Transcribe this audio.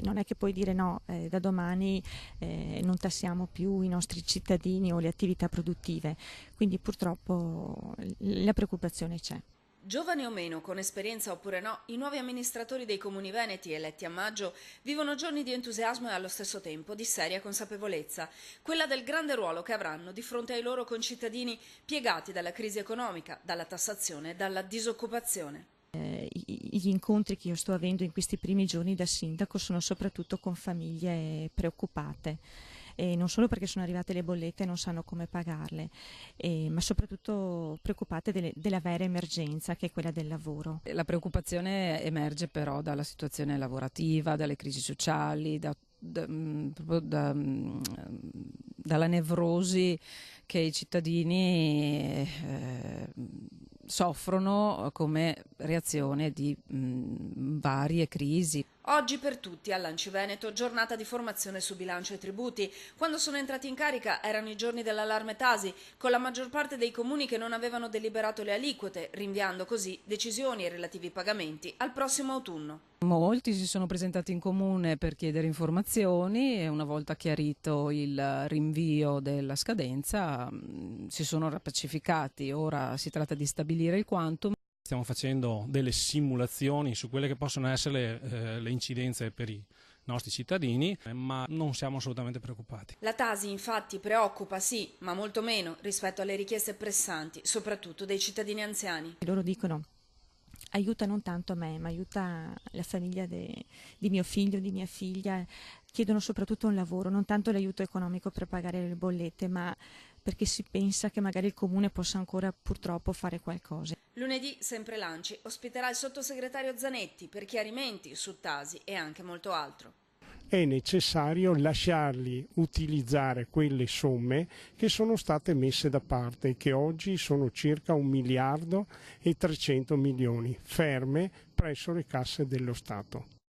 Non è che puoi dire no, da domani non tassiamo più i nostri cittadini o le attività produttive, quindi purtroppo la preoccupazione c'è. Giovani o meno, con esperienza oppure no, i nuovi amministratori dei comuni veneti eletti a maggio vivono giorni di entusiasmo e allo stesso tempo di seria consapevolezza, quella del grande ruolo che avranno di fronte ai loro concittadini piegati dalla crisi economica, dalla tassazione e dalla disoccupazione. Gli incontri che io sto avendo in questi primi giorni da sindaco sono soprattutto con famiglie preoccupate. E non solo perché sono arrivate le bollette e non sanno come pagarle, ma soprattutto preoccupate della vera emergenza che è quella del lavoro. La preoccupazione emerge però dalla situazione lavorativa, dalle crisi sociali, dalla nevrosi che i cittadini soffrono come reazione di varie crisi. Oggi per tutti all'Anci Veneto giornata di formazione su bilancio e tributi. Quando sono entrati in carica erano i giorni dell'allarme Tasi, con la maggior parte dei comuni che non avevano deliberato le aliquote, rinviando così decisioni e relativi pagamenti al prossimo autunno. Molti si sono presentati in comune per chiedere informazioni e una volta chiarito il rinvio della scadenza si sono rapacificati. Ora si tratta di stabilire il quantum. Stiamo facendo delle simulazioni su quelle che possono essere le incidenze per i nostri cittadini, ma non siamo assolutamente preoccupati. La Tasi infatti preoccupa sì, ma molto meno rispetto alle richieste pressanti, soprattutto dei cittadini anziani. Loro dicono aiuta non tanto me, ma aiuta la famiglia di mio figlio, di mia figlia. Chiedono soprattutto un lavoro, non tanto l'aiuto economico per pagare le bollette, ma perché si pensa che magari il comune possa ancora purtroppo fare qualcosa. Lunedì, sempre l'Anci, ospiterà il sottosegretario Zanetti per chiarimenti su Tasi e anche molto altro. È necessario lasciarli utilizzare quelle somme che sono state messe da parte, che oggi sono circa 1 miliardo e 300 milioni ferme presso le casse dello Stato.